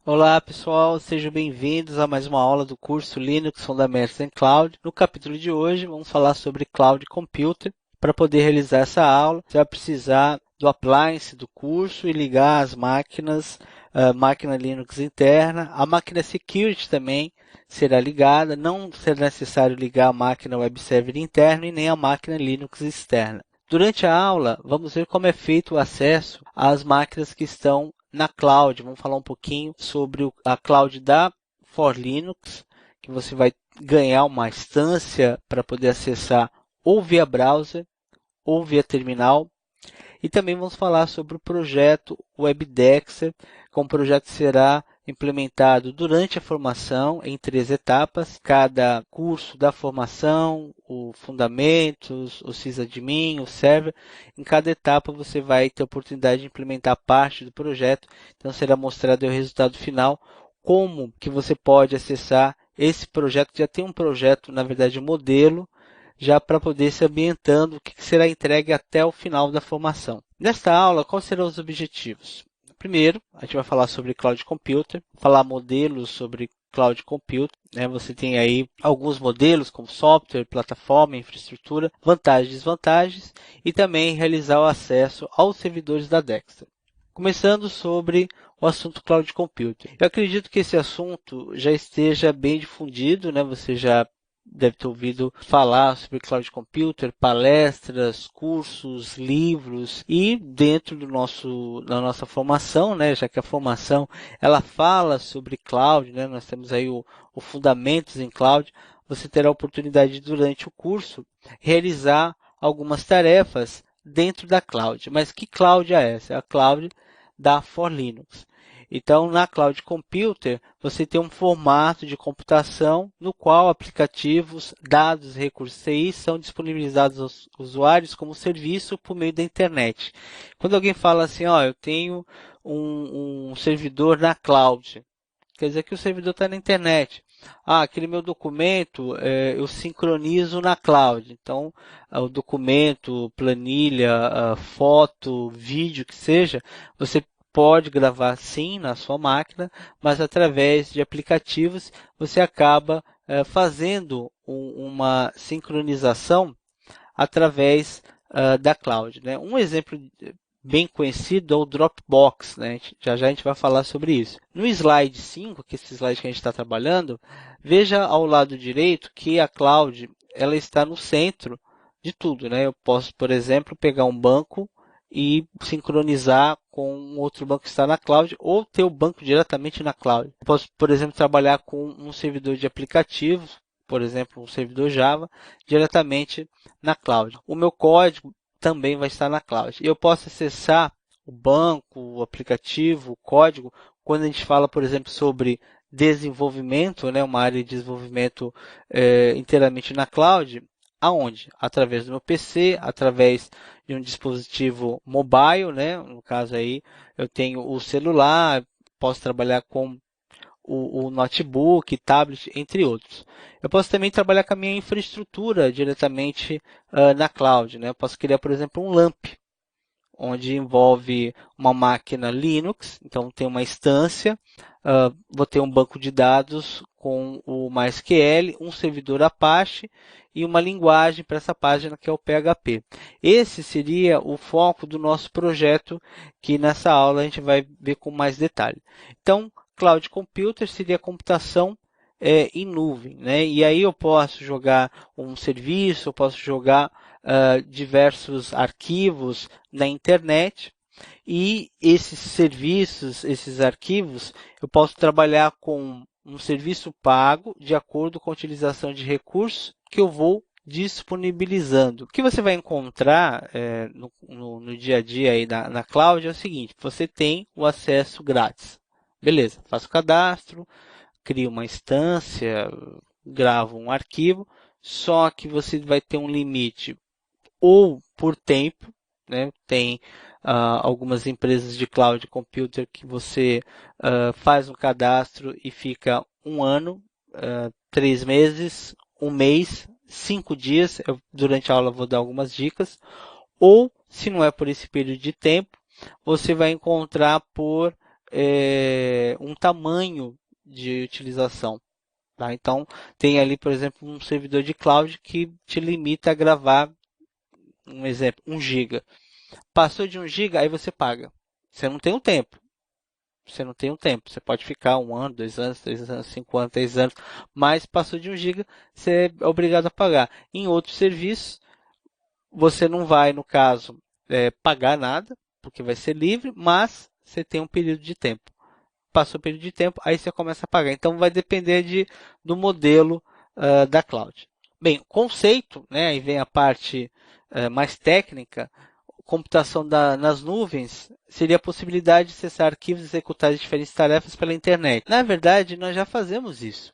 Olá pessoal, sejam bem-vindos a mais uma aula do curso Linux Fundamentals em Cloud. No capítulo de hoje vamos falar sobre Cloud Computer. Para poder realizar essa aula, você vai precisar do appliance do curso e ligar as máquinas, a máquina Linux interna. A máquina Security também será ligada, não será necessário ligar a máquina Web Server interno e nem a máquina Linux externa. Durante a aula, vamos ver como é feito o acesso às máquinas que estão na cloud. Vamos falar um pouquinho sobre a cloud da For Linux, que você vai ganhar uma instância para poder acessar ou via browser ou via terminal. E também vamos falar sobre o projeto WebDexter, que é um projeto que será implementado durante a formação em 3 etapas. Cada curso da formação, o Fundamentos, o Sysadmin, o Server, em cada etapa você vai ter a oportunidade de implementar parte do projeto. Então será mostrado o resultado final, como que você pode acessar esse projeto. Já tem um projeto, na verdade, modelo, já para poder se ambientando o que será entregue até o final da formação. Nesta aula, quais serão os objetivos? Primeiro, a gente vai falar sobre Cloud Computer, falar modelos sobre Cloud Computer. Você tem aí alguns modelos como software, plataforma, infraestrutura, vantagens e desvantagens, e também realizar o acesso aos servidores da Dexter. Começando sobre o assunto Cloud Computer. Eu acredito que esse assunto já esteja bem difundido, Você já deve ter ouvido falar sobre Cloud Computer, palestras, cursos, livros, e dentro da nossa formação, já que a formação ela fala sobre Cloud, nós temos aí o Fundamentos em Cloud. Você terá a oportunidade durante o curso realizar algumas tarefas dentro da Cloud. Mas que Cloud é essa? É a Cloud da For Linux. Então, na Cloud Computer, você tem um formato de computação no qual aplicativos, dados e recursos TI são disponibilizados aos usuários como serviço por meio da internet. Quando alguém fala assim, eu tenho um servidor na Cloud, quer dizer que o servidor está na internet. Aquele meu documento eu sincronizo na cloud. Então, o documento, planilha, foto, vídeo, que seja, você pode gravar sim na sua máquina, mas através de aplicativos você acaba fazendo uma sincronização através da cloud. Um exemplo bem conhecido é o Dropbox, Já já a gente vai falar sobre isso. No slide 5, que é esse slide que a gente está trabalhando, veja ao lado direito que a cloud ela está no centro de tudo, Eu posso, por exemplo, pegar um banco e sincronizar com um outro banco que está na cloud, ou ter o banco diretamente na cloud. Eu posso, por exemplo, trabalhar com um servidor de aplicativos, por exemplo, um servidor Java, diretamente na cloud. O meu código também vai estar na cloud. E eu posso acessar o banco, o aplicativo, o código, quando a gente fala, por exemplo, sobre desenvolvimento, uma área de desenvolvimento inteiramente na cloud. Aonde? Através do meu PC, através de um dispositivo mobile, No caso aí, eu tenho o celular, posso trabalhar com o notebook, tablet, entre outros. Eu posso também trabalhar com a minha infraestrutura diretamente na cloud, Eu posso criar, por exemplo, um LAMP, onde envolve uma máquina Linux, então tem uma instância, vou ter um banco de dados com o MySQL, um servidor Apache e uma linguagem para essa página que é o PHP. Esse seria o foco do nosso projeto, que nessa aula a gente vai ver com mais detalhe. Então, Cloud Computer seria a computação em nuvem, E aí eu posso jogar um serviço, eu posso jogar diversos arquivos na internet, e esses serviços, esses arquivos, eu posso trabalhar com um serviço pago de acordo com a utilização de recursos que eu vou disponibilizando. O que você vai encontrar no dia a dia aí na cloud é o seguinte: você tem o acesso grátis. Beleza, faço o cadastro, crio uma instância, gravo um arquivo, só que você vai ter um limite ou por tempo, Tem algumas empresas de cloud computer que você faz um cadastro e fica um ano, 3 meses, um mês, 5 dias. Durante a aula vou dar algumas dicas. Ou, se não é por esse período de tempo, você vai encontrar por um tamanho de utilização. Tá? Então, tem ali, por exemplo, um servidor de cloud que te limita a gravar, um exemplo, 1 GB. Passou de 1 GB, aí você paga. Você não tem um tempo. Você não tem um tempo. Você pode ficar 1 ano, 2 anos, 3 anos, 5 anos, 10 anos, mas passou de 1 GB, você é obrigado a pagar. Em outros serviços, você não vai, no caso, pagar nada, porque vai ser livre, mas você tem um período de tempo. Passou o período de tempo, aí você começa a pagar. Então, vai depender do modelo da cloud. Bem, o conceito, né, aí vem a parte mais técnica. Computação nas nuvens seria a possibilidade de acessar arquivos e executar diferentes tarefas pela internet. Na verdade, nós já fazemos isso.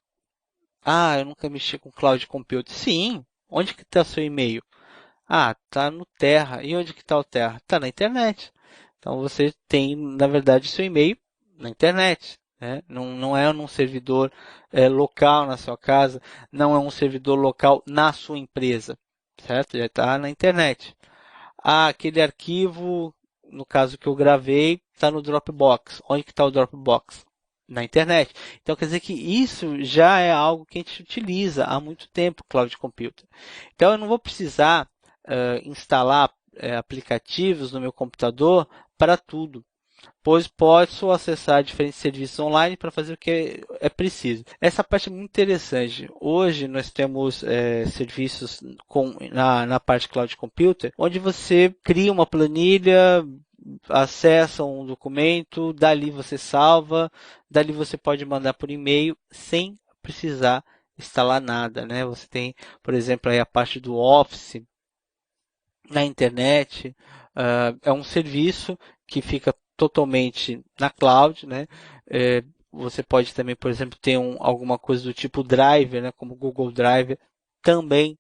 Ah, eu nunca mexi com cloud computing. Sim, onde que está seu e-mail? Ah, tá no Terra. E onde que está o Terra? Está na internet. Então você tem, na verdade, seu e-mail na internet. Né? Não é num servidor local na sua casa, não é um servidor local na sua empresa, certo? Já está na internet. Ah, aquele arquivo, no caso que eu gravei, está no Dropbox. Onde que está o Dropbox? Na internet. Então quer dizer que isso já é algo que a gente utiliza há muito tempo, Cloud Computing. Então eu não vou precisar instalar aplicativos no meu computador para tudo, pois posso acessar diferentes serviços online para fazer o que é preciso. Essa parte é muito interessante. Hoje nós temos serviços na parte Cloud Computer, onde você cria uma planilha, acessa um documento, dali você salva, dali você pode mandar por e-mail sem precisar instalar nada, né? Você tem, por exemplo, aí a parte do Office na internet, é um serviço que fica totalmente na cloud, né? Você pode também, por exemplo, ter alguma coisa do tipo Drive, né? Como Google Drive, também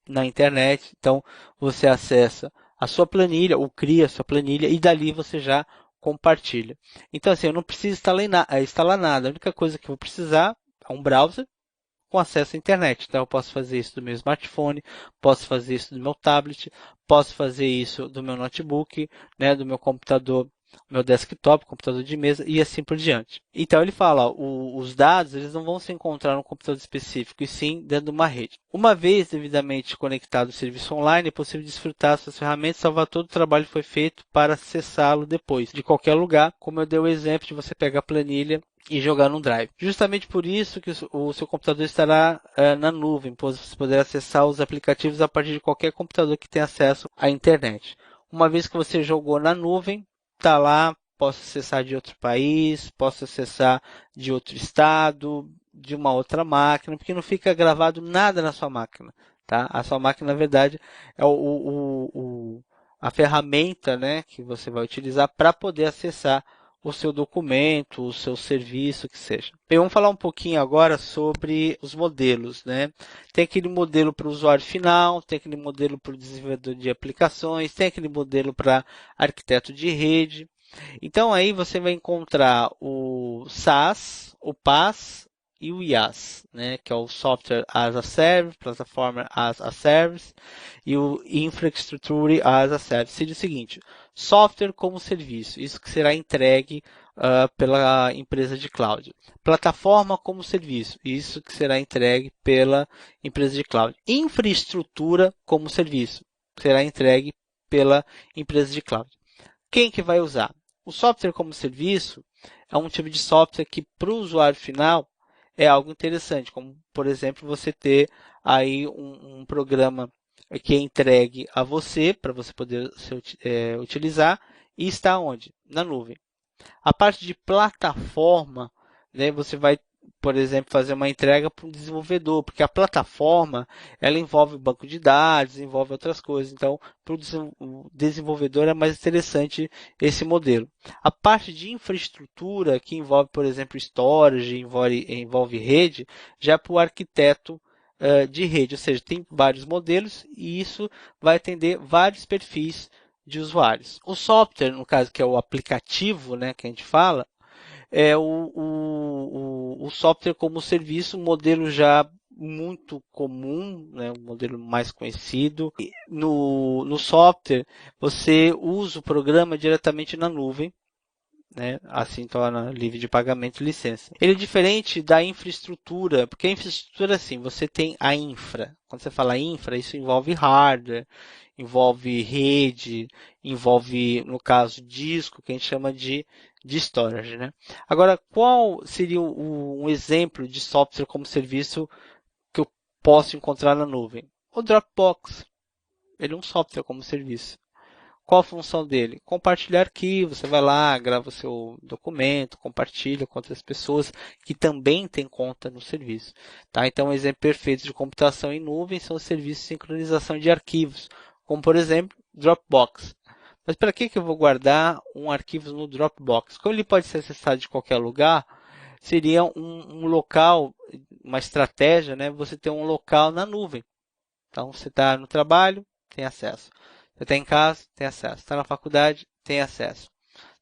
na internet. Então, você acessa a sua planilha, ou cria a sua planilha, e dali você já compartilha. Então, assim, eu não preciso instalar nada. A única coisa que eu vou precisar é um browser com acesso à internet. Então, eu posso fazer isso do meu smartphone, posso fazer isso do meu tablet, posso fazer isso do meu notebook, né, do meu computador, meu desktop, computador de mesa e assim por diante. Então, ele fala, os dados eles não vão se encontrar num computador específico, e sim dentro de uma rede. Uma vez devidamente conectado ao serviço online, é possível desfrutar suas ferramentas, salvar todo o trabalho que foi feito para acessá-lo depois, de qualquer lugar, como eu dei o exemplo de você pegar a planilha e jogar no Drive. Justamente por isso que o seu computador estará na nuvem, pois você poderá acessar os aplicativos a partir de qualquer computador que tenha acesso à internet. Uma vez que você jogou na nuvem, está lá, posso acessar de outro país, posso acessar de outro estado, de uma outra máquina, porque não fica gravado nada na sua máquina. Tá? A sua máquina, na verdade, é a ferramenta, né, que você vai utilizar para poder acessar o seu documento, o seu serviço, que seja. Bem, vamos falar um pouquinho agora sobre os modelos, né? Tem aquele modelo para o usuário final, tem aquele modelo para o desenvolvedor de aplicações, tem aquele modelo para arquiteto de rede. Então aí você vai encontrar o SaaS, o PaaS e o IaaS, né? Que é o Software as a Service, Plataforma as a Service e o Infrastructure as a Service. Seria o seguinte, software como serviço, isso que será entregue pela empresa de cloud. Plataforma como serviço, isso que será entregue pela empresa de cloud. Infraestrutura como serviço, será entregue pela empresa de cloud. Quem que vai usar? O software como serviço é um tipo de software que para o usuário final é algo interessante, como por exemplo você ter aí um programa que é entregue a você para você poder utilizar e está onde? Na nuvem. A parte de plataforma, né, você vai, por exemplo, fazer uma entrega para um desenvolvedor, porque a plataforma ela envolve o banco de dados, envolve outras coisas. Então, para o desenvolvedor é mais interessante esse modelo. A parte de infraestrutura, que envolve, por exemplo, storage, envolve rede, já é para o arquiteto de rede, ou seja, tem vários modelos e isso vai atender vários perfis de usuários. O software, no caso, que é o aplicativo, né, que a gente fala, é o software como serviço, um modelo já muito comum, né, um modelo mais conhecido. No software, você usa o programa diretamente na nuvem, né? Assim torna livre de pagamento e licença. Ele é diferente da infraestrutura, porque a infraestrutura, assim, você tem a infra. Quando você fala infra, isso envolve hardware, envolve rede, envolve, no caso, disco, que a gente chama de storage, né? Agora, qual seria um exemplo de software como serviço que eu posso encontrar na nuvem? O Dropbox. Ele é um software como serviço. Qual a função dele? Compartilhar arquivos. Você vai lá, grava o seu documento, compartilha com outras pessoas que também têm conta no serviço. Tá? Então, um exemplo perfeito de computação em nuvem são os serviços de sincronização de arquivos, como por exemplo, Dropbox. Mas para que eu vou guardar um arquivo no Dropbox? Como ele pode ser acessado de qualquer lugar, seria um local, uma estratégia, né? Você ter um local na nuvem. Então, você está no trabalho, tem acesso. Você está em casa, tem acesso. Está na faculdade, tem acesso.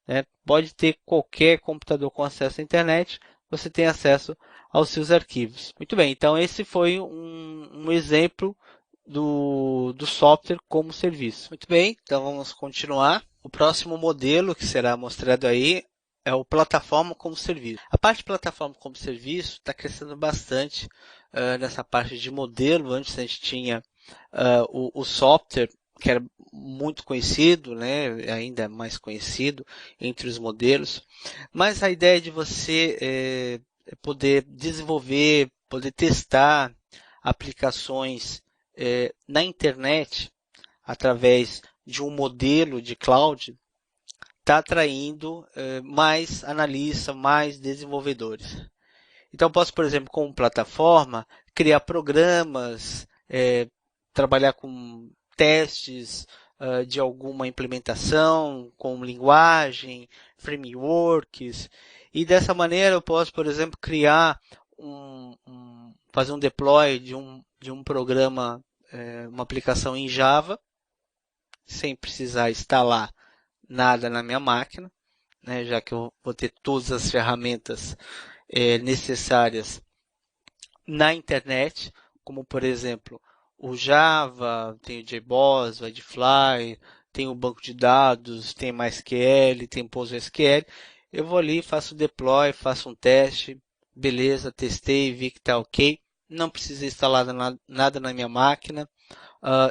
Né? Pode ter qualquer computador com acesso à internet, você tem acesso aos seus arquivos. Muito bem, então esse foi um exemplo do software como serviço. Muito bem, então vamos continuar. O próximo modelo que será mostrado aí é o plataforma como serviço. A parte de plataforma como serviço está crescendo bastante nessa parte de modelo. Antes a gente tinha o software, que era muito conhecido, né? Ainda mais conhecido entre os modelos. Mas a ideia de você poder desenvolver, poder testar aplicações na internet através de um modelo de cloud está atraindo mais analistas, mais desenvolvedores. Então, posso, por exemplo, como plataforma, criar programas, trabalhar com testes de alguma implementação, com linguagem, frameworks, e dessa maneira eu posso, por exemplo, criar fazer um deploy de um programa, uma aplicação em Java, sem precisar instalar nada na minha máquina, né, já que eu vou ter todas as ferramentas necessárias na internet, como por exemplo o Java, tem o JBoss, o Edfly, tem o banco de dados, tem MySQL, tem PostgreSQL. Eu vou ali, faço o deploy, faço um teste, beleza, testei, vi que está ok. Não precisa instalar nada na minha máquina.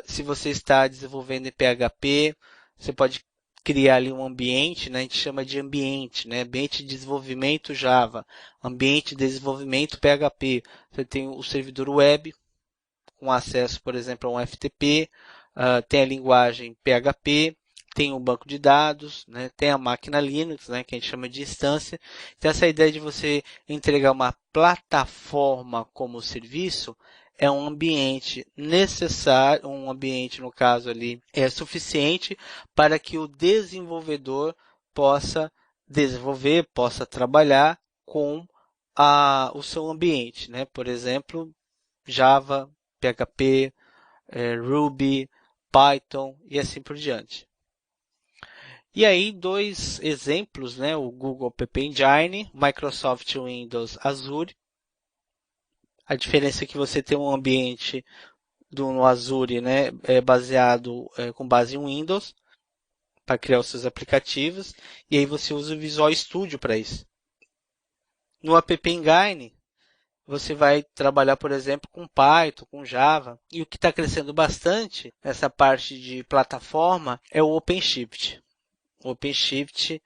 Se você está desenvolvendo em PHP, você pode criar ali um ambiente, né? A gente chama de ambiente, né? Ambiente de desenvolvimento Java, ambiente de desenvolvimento PHP. Você tem o servidor web com acesso, por exemplo, a um FTP, tem a linguagem PHP, tem o banco de dados, né? Tem a máquina Linux, né? Que a gente chama de instância. Então, essa ideia de você entregar uma plataforma como serviço é um ambiente necessário, um ambiente, no caso ali, é suficiente para que o desenvolvedor possa desenvolver, possa trabalhar com o seu ambiente, né? Por exemplo, Java, PHP, Ruby, Python e assim por diante. E aí, dois exemplos, né? O Google App Engine, Microsoft Windows Azure. A diferença é que você tem um ambiente no Azure, né, baseado com base em Windows para criar os seus aplicativos, e aí você usa o Visual Studio para isso. No App Engine, você vai trabalhar, por exemplo, com Python, com Java, e o que está crescendo bastante nessa parte de plataforma é o OpenShift. O OpenShift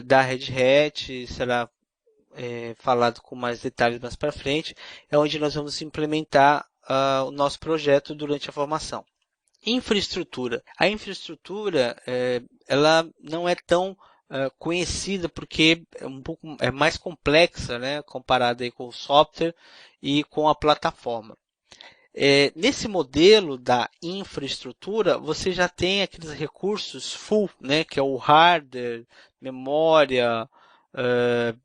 da Red Hat será falado com mais detalhes mais para frente, é onde nós vamos implementar o nosso projeto durante a formação. Infraestrutura. A infraestrutura ela não é tão conhecida porque é mais complexa, né, comparada aí com o software e com a plataforma. Nesse modelo da infraestrutura, você já tem aqueles recursos full, né, que é o hardware, memória,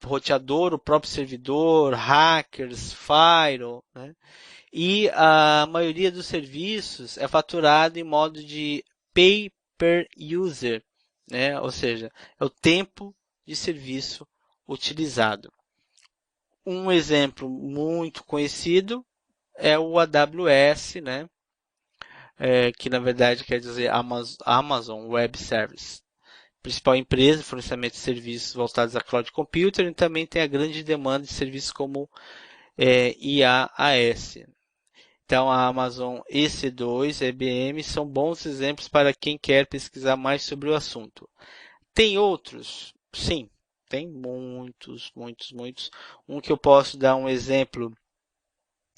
roteador, o próprio servidor, hackers, firewall, né? E a maioria dos serviços é faturado em modo de pay per user, né? Ou seja, é o tempo de serviço utilizado. Um exemplo muito conhecido é o AWS, né? Que na verdade quer dizer Amazon Web Service. principal empresa de fornecimento de serviços voltados a cloud computing e também tem a grande demanda de serviços como IaaS. Então, a Amazon EC2 e IBM são bons exemplos para quem quer pesquisar mais sobre o assunto. Tem outros? Sim, tem muitos, muitos, muitos. Um que eu posso dar um exemplo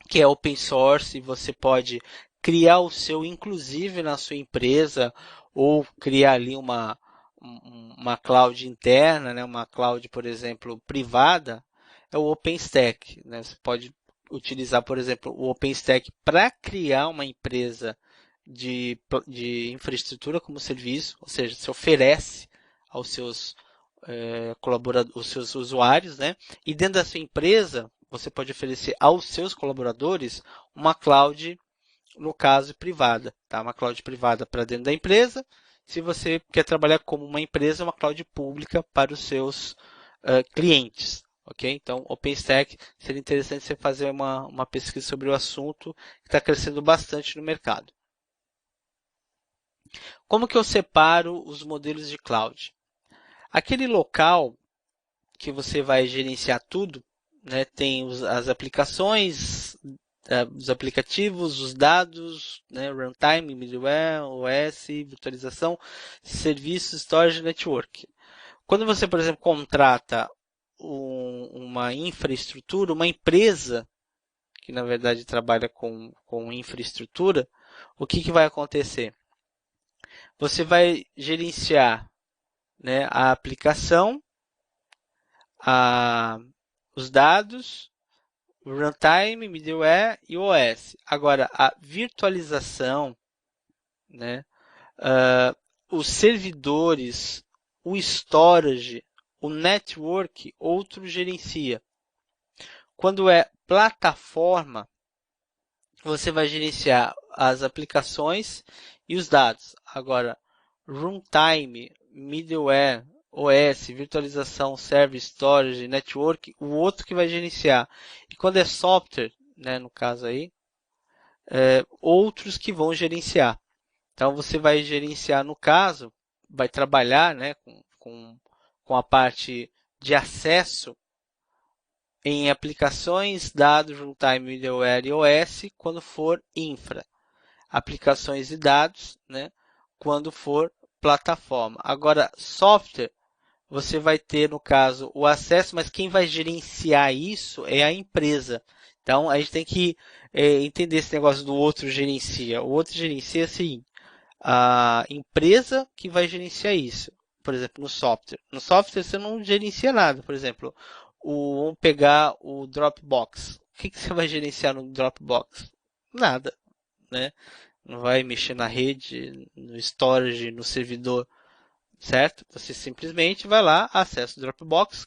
que é open source, e você pode criar o seu, inclusive na sua empresa, ou criar ali uma cloud interna, né? Uma cloud, por exemplo, privada, é o OpenStack. Né? Você pode utilizar, por exemplo, o OpenStack para criar uma empresa de infraestrutura como serviço, ou seja, se oferece aos seus colaboradores, os seus usuários, né? E dentro da sua empresa, você pode oferecer aos seus colaboradores uma cloud, no caso, privada, tá? Uma cloud privada para dentro da empresa. Se você quer trabalhar como uma empresa, uma cloud pública para os seus clientes, ok? Então, OpenStack seria interessante você fazer uma pesquisa sobre o assunto, que está crescendo bastante no mercado. Como que eu separo os modelos de cloud? Aquele local que você vai gerenciar tudo, né? Tem as aplicações, os aplicativos, os dados, né? Runtime, middleware, OS, virtualização, serviços, storage, network. Quando você, por exemplo, contrata uma infraestrutura, uma empresa que na verdade trabalha com infraestrutura, o que vai acontecer? Você vai gerenciar, né, a aplicação, os dados, o runtime, middleware e o OS. Agora, a virtualização, né, os servidores, o storage, o network, outro gerencia. Quando é plataforma, você vai gerenciar as aplicações e os dados. Agora, runtime, middleware, OS, virtualização, server, storage, network, o outro que vai gerenciar. E quando é software, né, no caso aí, outros que vão gerenciar. Então você vai gerenciar, no caso, vai trabalhar, né, com a parte de acesso em aplicações, dados, runtime, middleware e OS quando for infra. Aplicações e dados, né, quando for plataforma. Agora, software, você vai ter, no caso, o acesso, mas quem vai gerenciar isso é a empresa. Então, a gente tem que entender esse negócio do outro gerencia. O outro gerencia, assim, a empresa que vai gerenciar isso. Por exemplo, no software. No software, você não gerencia nada. Por exemplo, vamos pegar o Dropbox. O que você vai gerenciar no Dropbox? Nada, né? Não vai mexer na rede, no storage, no servidor, certo? Você simplesmente vai lá, acessa o Dropbox,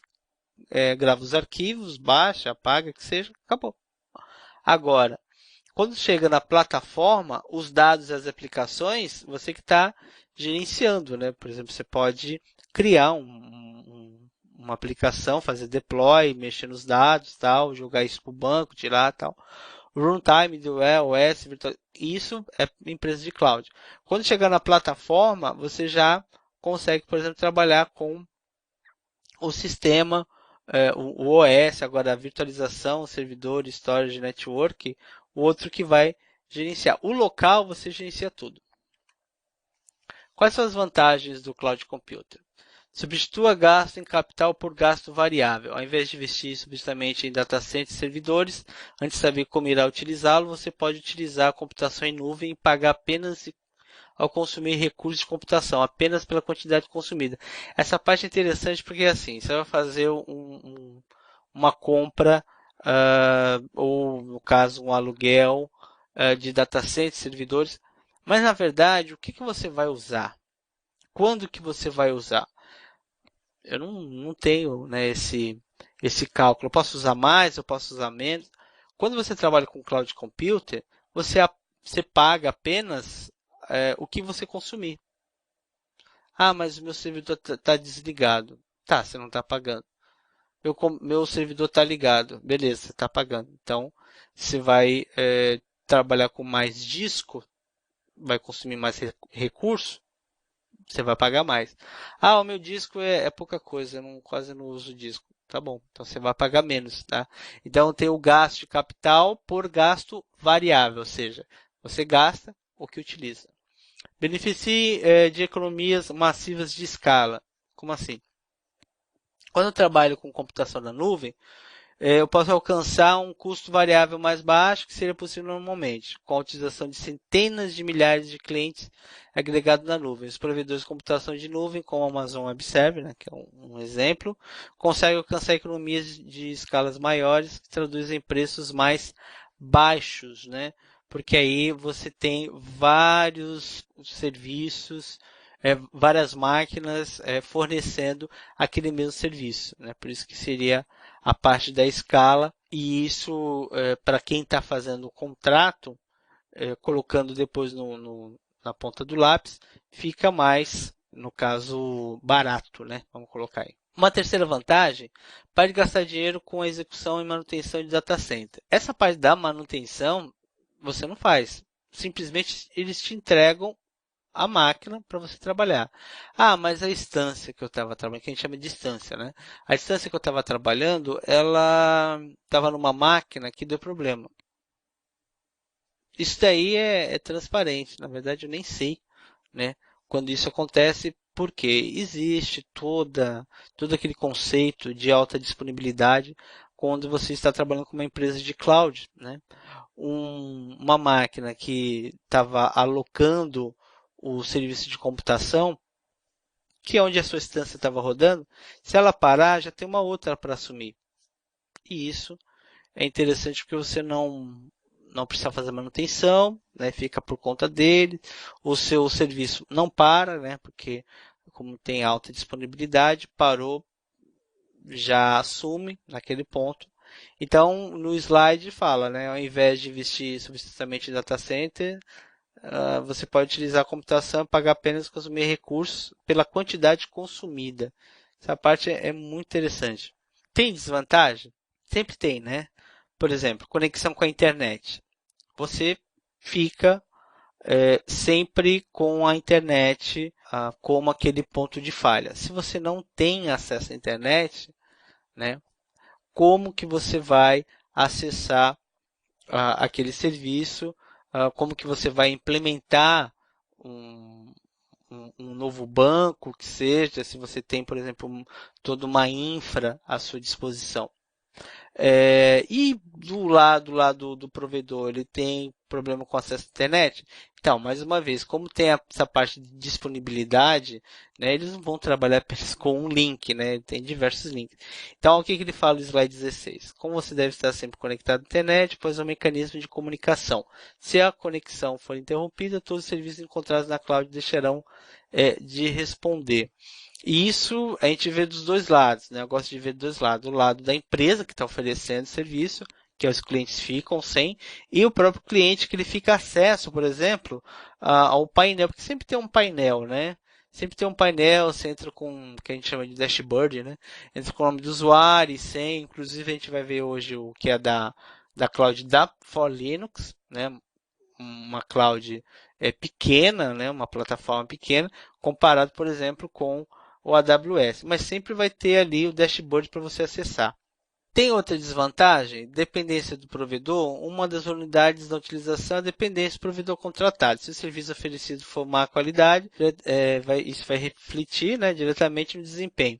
grava os arquivos, baixa, apaga, que seja, acabou. Agora, quando chega na plataforma, os dados e as aplicações, você que está gerenciando, né? Por exemplo, você pode criar uma aplicação, fazer deploy, mexer nos dados, tal, jogar isso para o banco, tirar, tal. Runtime, middleware, OS, isso é empresa de cloud. Quando chegar na plataforma, você já consegue, por exemplo, trabalhar com o sistema, o OS, agora a virtualização, servidor, storage, network, o outro que vai gerenciar. O local você gerencia tudo. Quais são as vantagens do cloud computer? Substitua gasto em capital por gasto variável. Ao invés de investir subitamente em data centers e servidores, antes de saber como irá utilizá-lo, você pode utilizar a computação em nuvem e pagar apenas ao consumir recursos de computação, apenas pela quantidade consumida. Essa parte é interessante porque assim, você vai fazer uma compra, ou no caso um aluguel de data centers, servidores, mas na verdade, o que você vai usar? Quando que você vai usar? Eu não tenho, né, esse cálculo. Eu posso usar mais, eu posso usar menos. Quando você trabalha com cloud computer, você paga apenas o que você consumir. Ah, mas o meu servidor está desligado. Tá, você não está pagando. Meu servidor está ligado. Beleza, você está pagando. Então, você vai trabalhar com mais disco, vai consumir mais recurso. você vai pagar mais. Ah, o meu disco é pouca coisa, eu quase não uso disco. Tá bom, então você vai pagar menos, tá? Então tem o gasto de capital por gasto variável, ou seja, você gasta o que utiliza. Beneficie de economias massivas de escala. Como assim? Quando eu trabalho com computação na nuvem, eu posso alcançar um custo variável mais baixo que seria possível normalmente, com a utilização de centenas de milhares de clientes agregados na nuvem. Os provedores de computação de nuvem, como a Amazon Web Service, né, que é um exemplo, conseguem alcançar economias de escalas maiores que traduzem preços mais baixos, né? Porque aí você tem vários serviços, várias máquinas fornecendo aquele mesmo serviço, né? Por isso que seria a parte da escala, e isso, para quem está fazendo o contrato, colocando depois na ponta do lápis, fica mais, no caso, barato, né? Vamos colocar aí. Uma terceira vantagem, para de gastar dinheiro com a execução e manutenção de data center. Essa parte da manutenção, você não faz. Simplesmente eles te entregam a máquina para você trabalhar. Ah, mas a instância que eu estava trabalhando, que a gente chama de instância, né? A instância que eu estava trabalhando, ela estava numa máquina que deu problema. Isso daí é transparente, na verdade eu nem sei, né? Quando isso acontece, porque existe todo aquele conceito de alta disponibilidade quando você está trabalhando com uma empresa de cloud, né? Uma máquina que estava alocando o serviço de computação, que é onde a sua instância estava rodando, se ela parar, já tem uma outra para assumir. E isso é interessante porque você não precisa fazer manutenção, né? Fica por conta dele. O seu serviço não para, né? Porque como tem alta disponibilidade, parou, já assume naquele ponto. Então, no slide fala, né? Ao invés de investir substancialmente em data center, você pode utilizar a computação e pagar apenas consumir recursos pela quantidade consumida. Essa parte é muito interessante. Tem desvantagem? Sempre tem, né? Por exemplo, conexão com a internet. Você fica sempre com a internet como aquele ponto de falha. Se você não tem acesso à internet, né, como que você vai acessar aquele serviço? Como que você vai implementar um, um novo banco, que seja, se você tem, por exemplo, toda uma infra à sua disposição. E do lado do provedor, ele tem problema com acesso à internet? Então, mais uma vez, como tem essa parte de disponibilidade, né, eles não vão trabalhar apenas com um link, né, tem diversos links. Então, o que ele fala no slide 16? Como você deve estar sempre conectado à internet, pois é um mecanismo de comunicação. Se a conexão for interrompida, todos os serviços encontrados na cloud deixarão de responder. E isso a gente vê dos dois lados, né? Eu gosto de ver dos dois lados. O lado da empresa que está oferecendo o serviço, que os clientes ficam sem, e o próprio cliente que ele fica acesso, por exemplo, ao painel, porque sempre tem um painel, né? Sempre tem um painel, você entra com o que a gente chama de dashboard, né? Entra com o nome do usuário e senha, inclusive a gente vai ver hoje o que é da cloud da For Linux, né? Uma cloud pequena, né? Uma plataforma pequena, comparado, por exemplo, com o AWS, mas sempre vai ter ali o dashboard para você acessar. Tem outra desvantagem? Dependência do provedor. Uma das unidades da utilização é a dependência do provedor contratado. Se o serviço oferecido for má qualidade, isso vai refletir, né, diretamente no desempenho.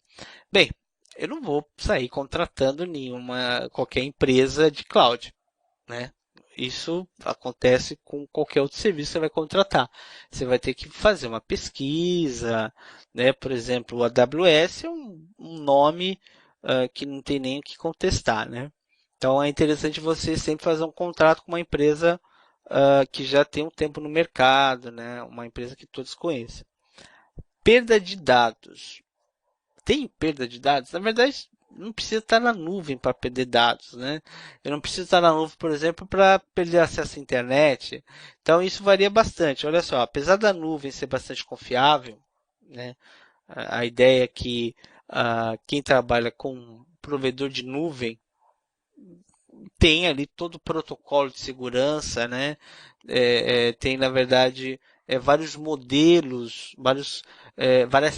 Bem, eu não vou sair contratando qualquer empresa de cloud, né? Isso acontece com qualquer outro serviço que você vai contratar. Você vai ter que fazer uma pesquisa, né? Por exemplo, o AWS é um nome que não tem nem o que contestar, né? Então é interessante você sempre fazer um contrato com uma empresa que já tem um tempo no mercado, né? Uma empresa que todos conhecem. Perda de dados. Tem perda de dados? Na verdade, não precisa estar na nuvem para perder dados, né? Eu não preciso estar na nuvem, por exemplo, para perder acesso à internet. Então isso varia bastante. Olha só, apesar da nuvem ser bastante confiável, né? A ideia é que quem trabalha com provedor de nuvem tem ali todo o protocolo de segurança, né? Tem, na verdade, vários modelos, várias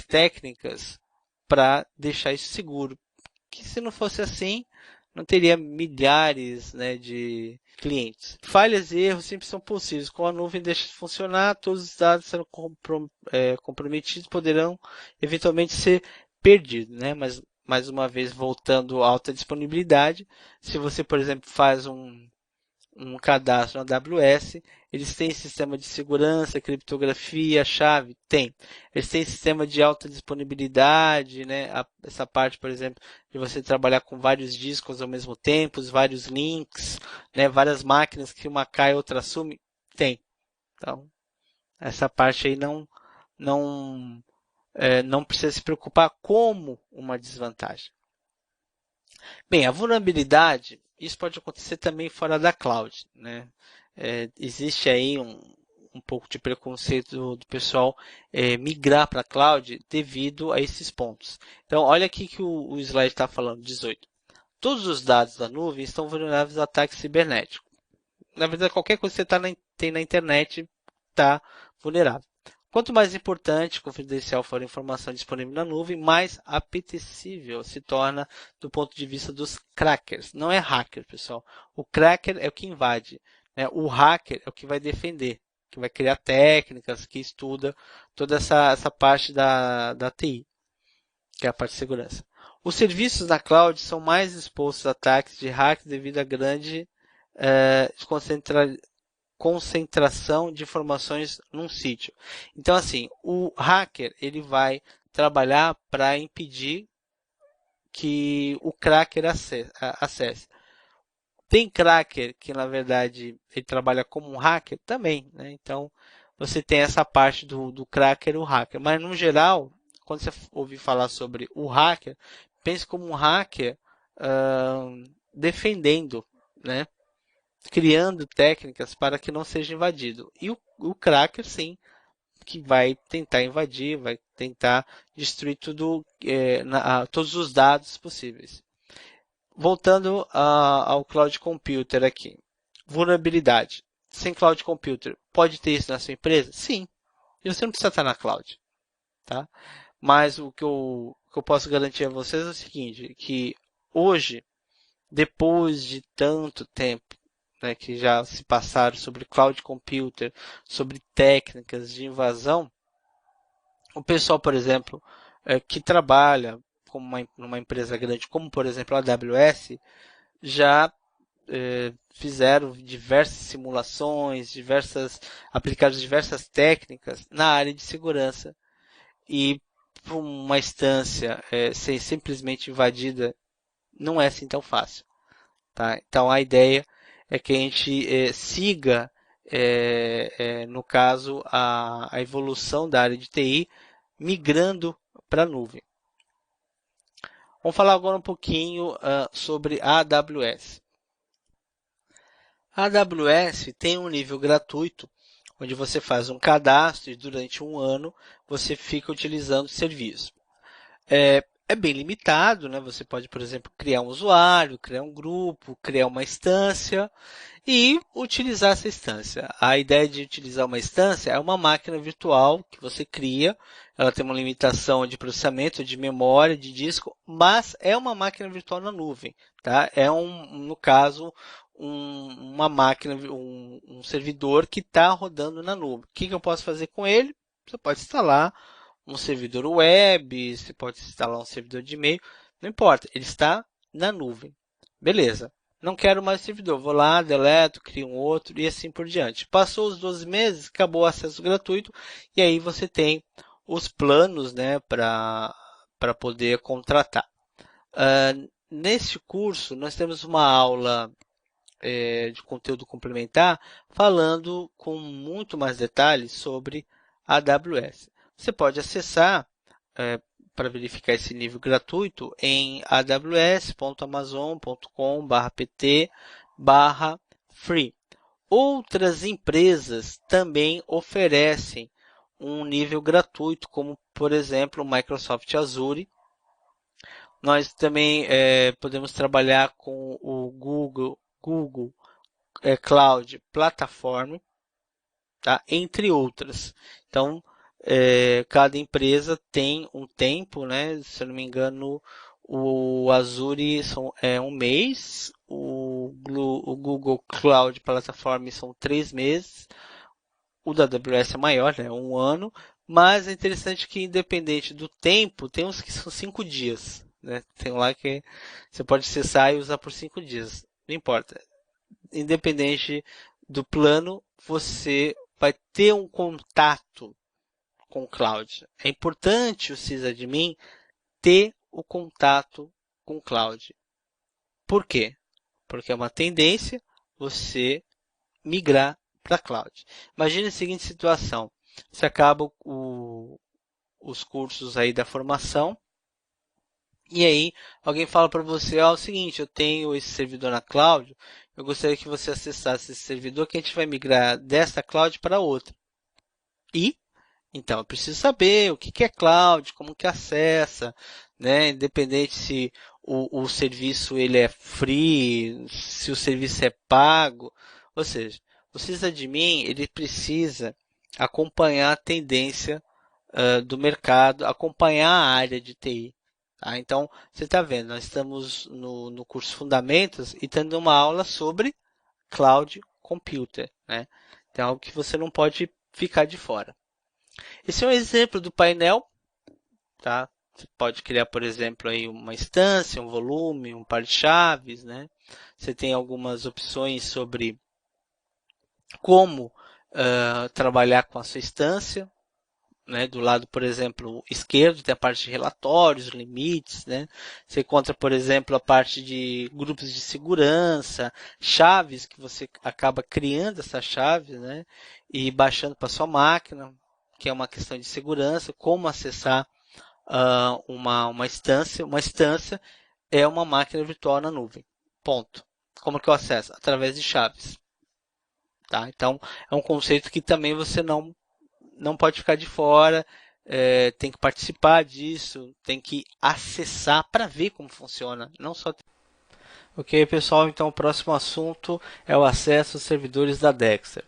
técnicas para deixar isso seguro. Que se não fosse assim, não teria milhares, né, de clientes. Falhas e erros sempre são possíveis. Com a nuvem deixa de funcionar, todos os dados sendo comprometidos poderão eventualmente ser perdidos, né? Mas mais uma vez voltando à alta disponibilidade, se você, por exemplo, faz um cadastro na AWS, eles têm sistema de segurança, criptografia, chave? Tem. Eles têm sistema de alta disponibilidade, né? Essa parte, por exemplo, de você trabalhar com vários discos ao mesmo tempo, vários links, né? Várias máquinas que uma cai e outra assume? Tem. Então, essa parte aí não precisa se preocupar como uma desvantagem. Bem, a vulnerabilidade, isso pode acontecer também fora da cloud, né? Existe aí um pouco de preconceito do pessoal migrar para a cloud devido a esses pontos. Então, olha aqui que o slide está falando, 18. Todos os dados da nuvem estão vulneráveis a ataques cibernéticos. Na verdade, qualquer coisa que você tem na internet está vulnerável. Quanto mais importante e confidencial for a informação disponível na nuvem, mais apetecível se torna do ponto de vista dos crackers. Não é hacker, pessoal. O cracker é o que invade, né? O hacker é o que vai defender, que vai criar técnicas, que estuda toda essa parte da TI, que é a parte de segurança. Os serviços na cloud são mais expostos a ataques de hackers devido à grande concentração de informações num sítio. Então, assim, o hacker ele vai trabalhar para impedir que o cracker acesse. Tem cracker que, na verdade, ele trabalha como um hacker também, né? Então, você tem essa parte do cracker e o hacker. Mas, no geral, quando você ouvir falar sobre o hacker, pense como um hacker defendendo, né? Criando técnicas para que não seja invadido. E o cracker, sim, que vai tentar invadir, vai tentar destruir tudo, todos os dados possíveis. Voltando ao Cloud Computer aqui. Vulnerabilidade. Sem Cloud Computer, pode ter isso na sua empresa? Sim. E você não precisa estar na cloud. Tá? Mas o que eu posso garantir a vocês é o seguinte, que hoje, depois de tanto tempo, né, que já se passaram sobre cloud computer, sobre técnicas de invasão, o pessoal, por exemplo, que trabalha numa empresa grande, como por exemplo a AWS, já fizeram diversas simulações, aplicaram diversas técnicas na área de segurança e uma instância ser simplesmente invadida não é assim tão fácil. Tá? Então a ideia é que a gente siga, no caso, a evolução da área de TI migrando para a nuvem. Vamos falar agora um pouquinho sobre a AWS. A AWS tem um nível gratuito, onde você faz um cadastro e durante um ano você fica utilizando o serviço. É bem limitado, né? Você pode, por exemplo, criar um usuário, criar um grupo, criar uma instância e utilizar essa instância. A ideia de utilizar uma instância é uma máquina virtual que você cria. Ela tem uma limitação de processamento, de memória, de disco, mas é uma máquina virtual na nuvem, tá? No caso, uma máquina, um servidor que está rodando na nuvem. O que eu posso fazer com ele? Você pode instalar um servidor web, você pode instalar um servidor de e-mail, não importa, ele está na nuvem. Beleza. Não quero mais servidor, vou lá, deleto, crio um outro e assim por diante. Passou os 12 meses, acabou o acesso gratuito e aí você tem os planos, né, para poder contratar. Neste curso, nós temos uma aula de conteúdo complementar falando com muito mais detalhes sobre a AWS. Você pode acessar para verificar esse nível gratuito em aws.amazon.com/pt/free. Outras empresas também oferecem um nível gratuito, como por exemplo o Microsoft Azure. Nós também podemos trabalhar com o Google Cloud Platform. tá? Entre outras. Então, cada empresa tem um tempo, né? Se eu não me engano, o Azure é um mês, o Google Cloud Platform são 3 meses, o da AWS é maior, né? 1 ano, mas é interessante que independente do tempo, tem uns que são 5 dias, né? Tem lá que você pode acessar e usar por 5 dias, não importa. Independente do plano, você vai ter um contato com o cloud. É importante o sysadmin ter o contato com o cloud. Por quê? Porque é uma tendência você migrar para cloud. Imagine a seguinte situação: você acaba os cursos aí da formação e aí alguém fala para você, o seguinte, eu tenho esse servidor na cloud, eu gostaria que você acessasse esse servidor que a gente vai migrar desta cloud para outra. E então, eu preciso saber o que é cloud, como que acessa, né? Independente se o serviço ele é free, se o serviço é pago. Ou seja, o sysadmin ele precisa acompanhar a tendência do mercado, acompanhar a área de TI. Tá? Então, você está vendo, nós estamos no curso Fundamentos e tendo uma aula sobre Cloud Computer. Né? Então, é algo que você não pode ficar de fora. Esse é um exemplo do painel, tá? Você pode criar, por exemplo, aí uma instância, um volume, um par de chaves, né? Você tem algumas opções sobre como trabalhar com a sua instância, né? Do lado, por exemplo, esquerdo tem a parte de relatórios, limites, né? Você encontra, por exemplo, a parte de grupos de segurança, chaves que você acaba criando essas chaves, né? E baixando para sua máquina, que é uma questão de segurança, como acessar uma instância. Uma instância é uma máquina virtual na nuvem. Ponto. Como que eu acesso? Através de chaves. Tá? Então, é um conceito que também você não pode ficar de fora, tem que participar disso, tem que acessar para ver como funciona, não só. Ok, pessoal, então o próximo assunto é o acesso aos servidores da Dexter.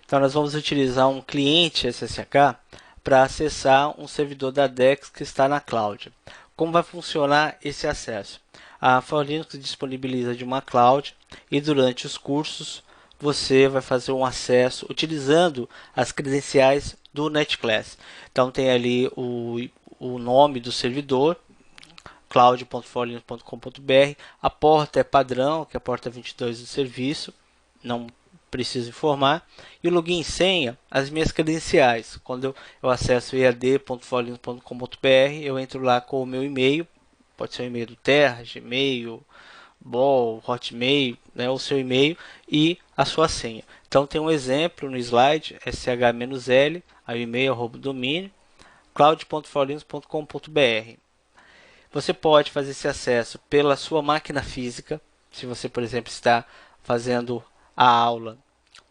Então nós vamos utilizar um cliente SSH para acessar um servidor da Dex que está na cloud. Como vai funcionar esse acesso? A ForLinux disponibiliza de uma cloud e durante os cursos você vai fazer um acesso utilizando as credenciais do NetClass. Então tem ali o nome do servidor, cloud.forlinux.com.br. A porta é padrão, que é a porta 22 do serviço, não preciso informar. E o login e senha, as minhas credenciais. Quando eu acesso ead.forlinux.com.br, eu entro lá com o meu e-mail, pode ser o e-mail do Terra, Gmail, Ball, Hotmail, né, o seu e-mail e a sua senha. Então tem um exemplo no slide, sh-l, aí o e-mail domínio, cloud.forlinux.com.br. Você pode fazer esse acesso pela sua máquina física, se você, por exemplo, está fazendo a aula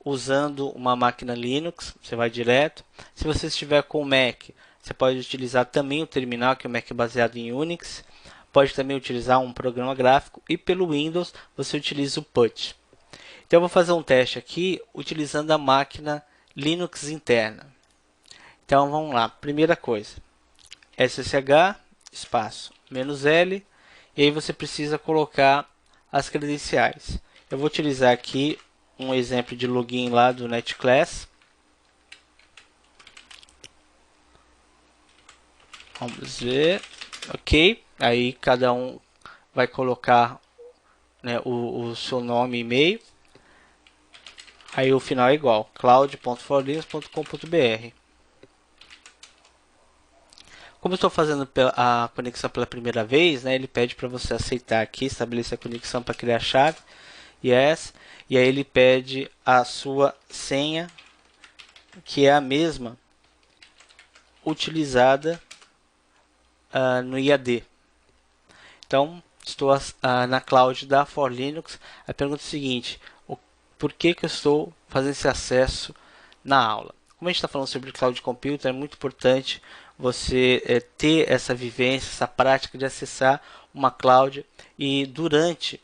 usando uma máquina Linux, você vai direto. Se você estiver com o Mac, você pode utilizar também o terminal, que é o Mac baseado em Unix. Pode também utilizar um programa gráfico e pelo Windows você utiliza o PUT. Então eu vou fazer um teste aqui utilizando a máquina Linux interna. Então vamos lá, primeira coisa, SSH, espaço, "-l", e aí você precisa colocar as credenciais. Eu vou utilizar aqui um exemplo de login lá do NetClass. Vamos ver, ok. Aí cada um vai colocar, né, o seu nome e e-mail. Aí o final é igual, cloud.forlinux.com.br. Como eu estou fazendo a conexão pela primeira vez, né, ele pede para você aceitar aqui, estabelecer a conexão para criar a chave. Yes. E aí ele pede a sua senha, que é a mesma utilizada no IAD. Então, estou na cloud da ForLinux. A pergunta é a seguinte: por que eu estou fazendo esse acesso na aula? Como a gente está falando sobre Cloud Computer, é muito importante você ter essa vivência, essa prática de acessar uma cloud e durante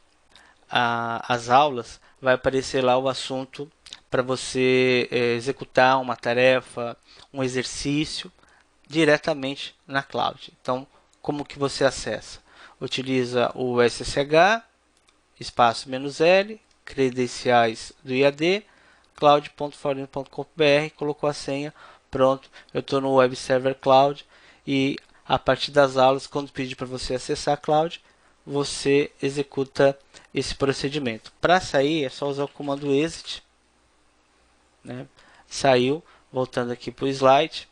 as aulas vai aparecer lá o assunto para você executar uma tarefa, um exercício diretamente na cloud. Então, como que você acessa? Utiliza o SSH, espaço "-l", credenciais do IAD, cloud.forlino.com.br, colocou a senha, pronto, eu estou no Web Server Cloud e a partir das aulas, quando pedir para você acessar a cloud, você executa esse procedimento. Para sair é só usar o comando exit, né? Saiu, voltando aqui para o slide.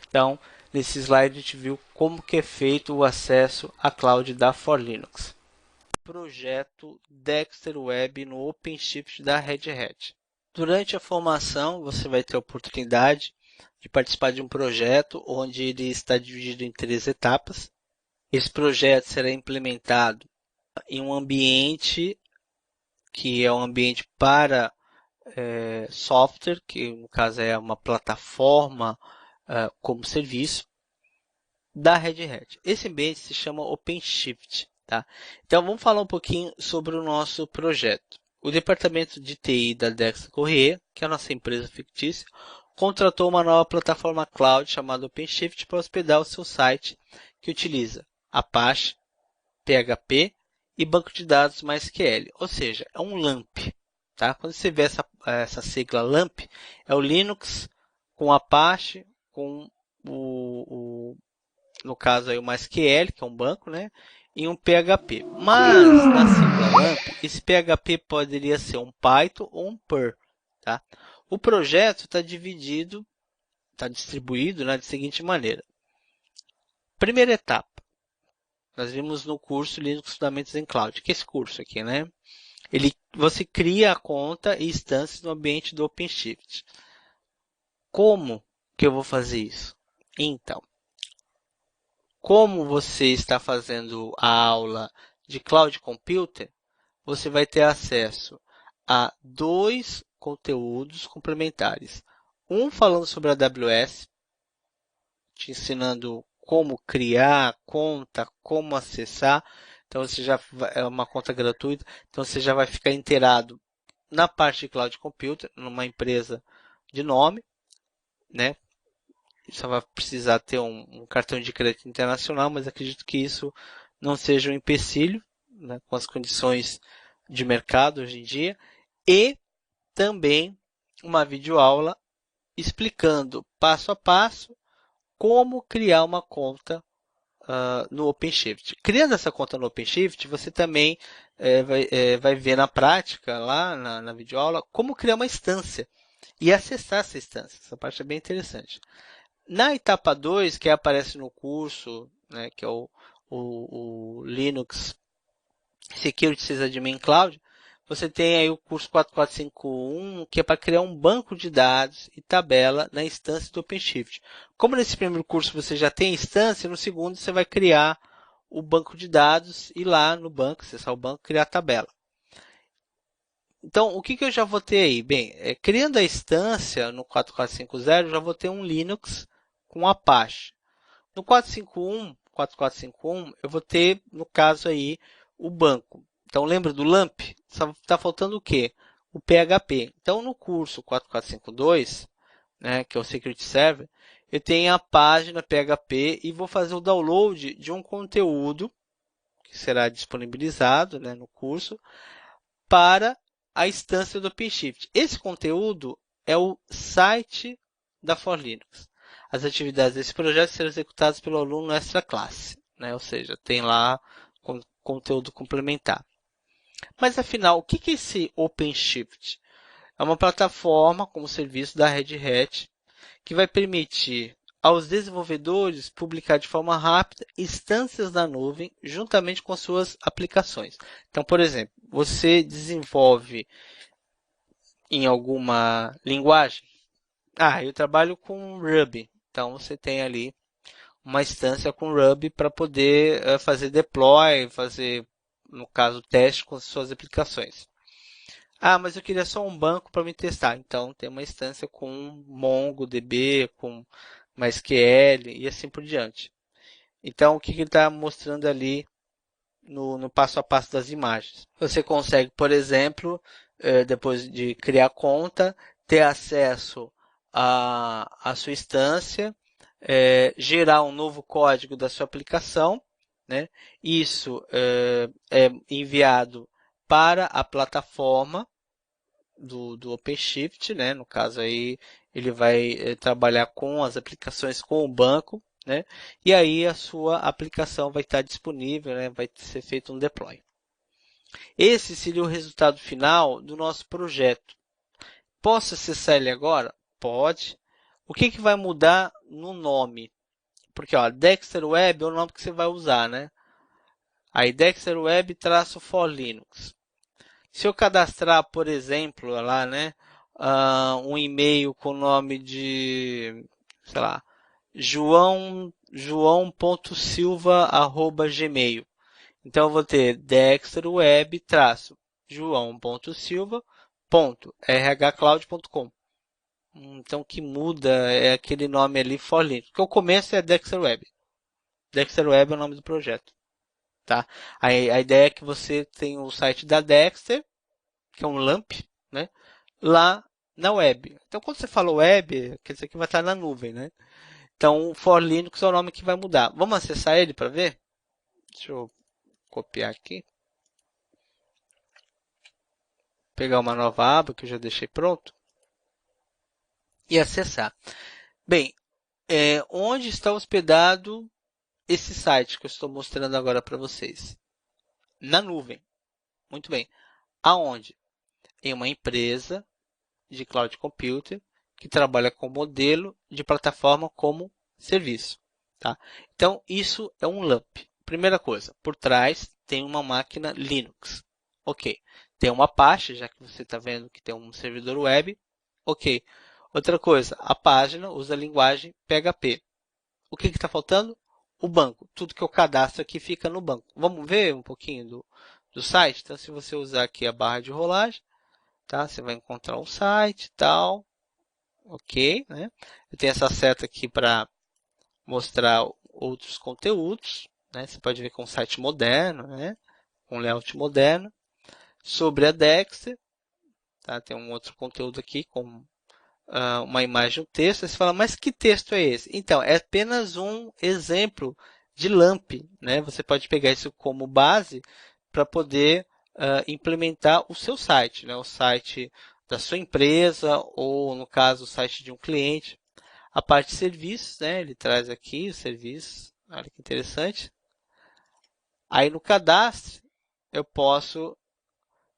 Então, nesse slide a gente viu como que é feito o acesso à cloud da For Linux. Projeto Dexter Web no OpenShift da Red Hat. Durante a formação, você vai ter a oportunidade de participar de um projeto onde ele está dividido em 3 etapas. Esse projeto será implementado em um ambiente que é um ambiente para software, que no caso é uma plataforma como serviço da Red Hat. Esse ambiente se chama OpenShift. Tá? Então vamos falar um pouquinho sobre o nosso projeto. O departamento de TI da Dexter Corrêa, que é a nossa empresa fictícia, contratou uma nova plataforma cloud chamada OpenShift para hospedar o seu site, que utiliza Apache, PHP e banco de dados MySQL, ou seja, é um LAMP. Tá? Quando você vê essa sigla LAMP, é o Linux com Apache, com no caso aí o MySQL, que é um banco, né? E um PHP. Mas na sigla LAMP, esse PHP poderia ser um Python ou um Perl. Tá? O projeto está dividido, está distribuído da seguinte maneira. Primeira etapa. Nós vimos no curso Linux Fundamentos em Cloud, que é esse curso aqui, né? Você cria a conta e instâncias no ambiente do OpenShift. Como que eu vou fazer isso? Então, como você está fazendo a aula de Cloud Computer, você vai ter acesso a 2 conteúdos complementares. Um falando sobre a AWS, te ensinando como criar conta, como acessar. Então, você já é uma conta gratuita, então você já vai ficar inteirado na parte de Cloud Computer, numa empresa de nome, né? Só vai precisar ter um cartão de crédito internacional, mas acredito que isso não seja um empecilho, né, com as condições de mercado hoje em dia. E também uma videoaula explicando passo a passo como criar uma conta no OpenShift. Criando essa conta no OpenShift, você também vai ver na prática, lá na videoaula, como criar uma instância e acessar essa instância. Essa parte é bem interessante. Na etapa 2, que aparece no curso, né, que é o Linux Security Sysadmin Cloud, você tem aí o curso 4451, que é para criar um banco de dados e tabela na instância do OpenShift. Como nesse primeiro curso você já tem instância, no segundo você vai criar o banco de dados e lá no banco, acessar o banco, criar a tabela. Então, o que eu já vou ter aí? Bem, criando a instância no 4450, eu já vou ter um Linux com Apache. No 4451, eu vou ter, no caso aí, o banco. Então, lembra do LAMP? Está faltando o quê? O PHP. Então, no curso 4452, né, que é o Security Server, eu tenho a página PHP e vou fazer o download de um conteúdo que será disponibilizado, né, no curso para a instância do OpenShift. Esse conteúdo é o site da For Linux. As atividades desse projeto serão executadas pelo aluno nessa classe, né? Ou seja, tem lá conteúdo complementar. Mas afinal, o que é esse OpenShift? É uma plataforma como serviço da Red Hat que vai permitir aos desenvolvedores publicar de forma rápida instâncias na nuvem juntamente com suas aplicações. Então, por exemplo, você desenvolve em alguma linguagem? Eu trabalho com Ruby. Então, você tem ali uma instância com Ruby para poder fazer deploy, fazer, no caso, teste com suas aplicações. Mas eu queria só um banco para me testar. Então, tem uma instância com MongoDB, com MySQL e assim por diante. Então, o que ele está mostrando ali no passo a passo das imagens. Você consegue, por exemplo, depois de criar conta, ter acesso à sua instância, gerar um novo código da sua aplicação, né? Isso é enviado para a plataforma do OpenShift, né? No caso aí, ele vai trabalhar com as aplicações com o banco, né? E aí a sua aplicação vai estar disponível, né? Vai ser feito um deploy. Esse seria o resultado final do nosso projeto. Posso acessar ele agora? Pode. O que vai mudar no nome? Porque ó, Dexter Web é o nome que você vai usar, né? Aí Dexter Web -for Linux. Se eu cadastrar, por exemplo, lá, né, um e-mail com o nome de, sei lá, joão.silva@gmail. Então eu vou ter dexterweb-joão.silva.rhcloud.com. Então o que muda é aquele nome ali for Linux. Porque o começo é Dexter Web. Dexter Web é o nome do projeto. Tá? A ideia é que você tem o site da Dexter, que é um LAMP, né? Lá na web. Então, quando você fala web, quer dizer que vai estar na nuvem, né? Então, o For Linux é o nome que vai mudar. Vamos acessar ele para ver? Deixa eu copiar aqui. Pegar uma nova aba que eu já deixei pronto. E acessar. Bem, onde está hospedado esse site que eu estou mostrando agora para vocês? Na nuvem. Muito bem. Aonde? Em uma empresa de cloud computing que trabalha com modelo de plataforma como serviço. Tá? Então, isso é um LAMP. Primeira coisa, por trás tem uma máquina Linux. Ok. Tem uma Apache, já que você está vendo que tem um servidor web. Ok. Outra coisa, a página usa a linguagem PHP. O que está faltando? O banco. Tudo que eu cadastro aqui fica no banco. Vamos ver um pouquinho do site? Então, se você usar aqui a barra de rolagem, tá? Você vai encontrar um site, tal, ok, né? Eu tenho essa seta aqui para mostrar outros conteúdos, né? Você pode ver que é um site moderno, né? Com layout moderno. Sobre a Dexter, tá? Tem um outro conteúdo aqui com uma imagem e um texto. Aí você fala, mas que texto é esse? Então, é apenas um exemplo de LAMP, né? Você pode pegar isso como base para poder implementar o seu site, né? O site da sua empresa ou, no caso, o site de um cliente. A parte de serviços, né? Ele traz aqui os serviços. Olha que interessante. Aí no cadastro, eu posso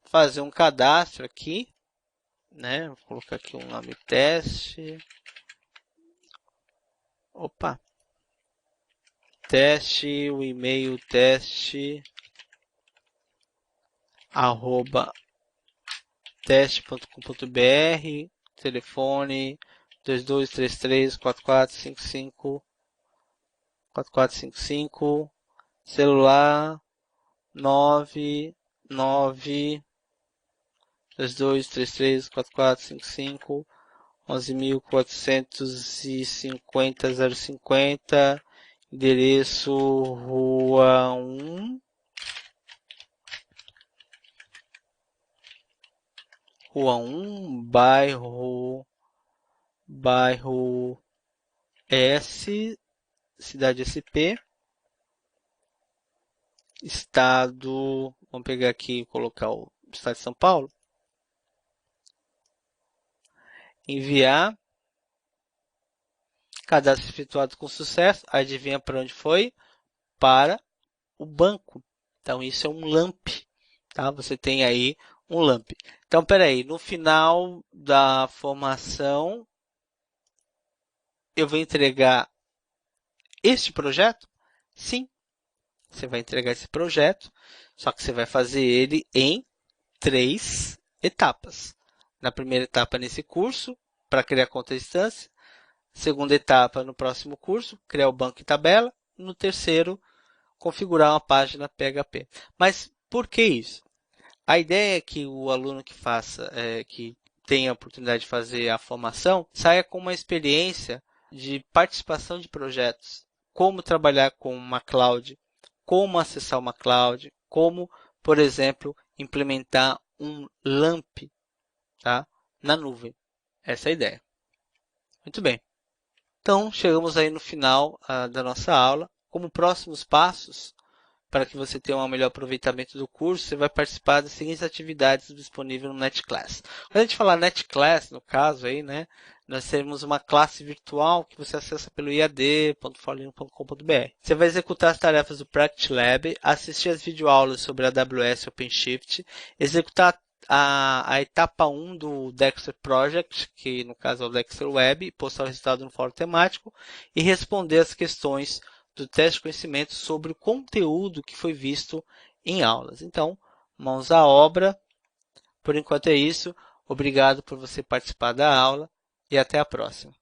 fazer um cadastro aqui, né? Vou colocar aqui um nome teste. Opa! Teste, o e-mail teste arroba teste.com.br, telefone 2233-4455, celular 992233-4455, 11.450-050, endereço Rua 1, bairro S, cidade SP, estado, vamos pegar aqui e colocar o estado de São Paulo, enviar, cadastro efetuado com sucesso, adivinha para onde foi? Para o banco. Então isso é um LAMP, tá? Você tem aí um LAMP. Então, peraí, no final da formação, eu vou entregar este projeto? Sim, você vai entregar esse projeto, só que você vai fazer ele em 3 etapas. Na primeira etapa, nesse curso, para criar conta à distância. Segunda etapa, no próximo curso, criar o banco e tabela. No terceiro, configurar uma página PHP. Mas por que isso? A ideia é que o aluno que faça, que tenha a oportunidade de fazer a formação, saia com uma experiência de participação de projetos, como trabalhar com uma cloud, como acessar uma cloud, como, por exemplo, implementar um LAMP, tá, na nuvem. Essa é a ideia. Muito bem. Então, chegamos aí no final da nossa aula. Como próximos passos, para que você tenha um melhor aproveitamento do curso, você vai participar das seguintes atividades disponíveis no NetClass. Quando a gente falar NetClass, no caso aí, né, nós temos uma classe virtual que você acessa pelo iad.forlino.com.br. Você vai executar as tarefas do Practice Lab, assistir as videoaulas sobre a AWS OpenShift, executar a etapa 1 do Dexter Project, que no caso é o Dexter Web, postar o resultado no fórum temático e responder as questões do teste de conhecimento sobre o conteúdo que foi visto em aulas. Então, mãos à obra. Por enquanto é isso. Obrigado por você participar da aula e até a próxima.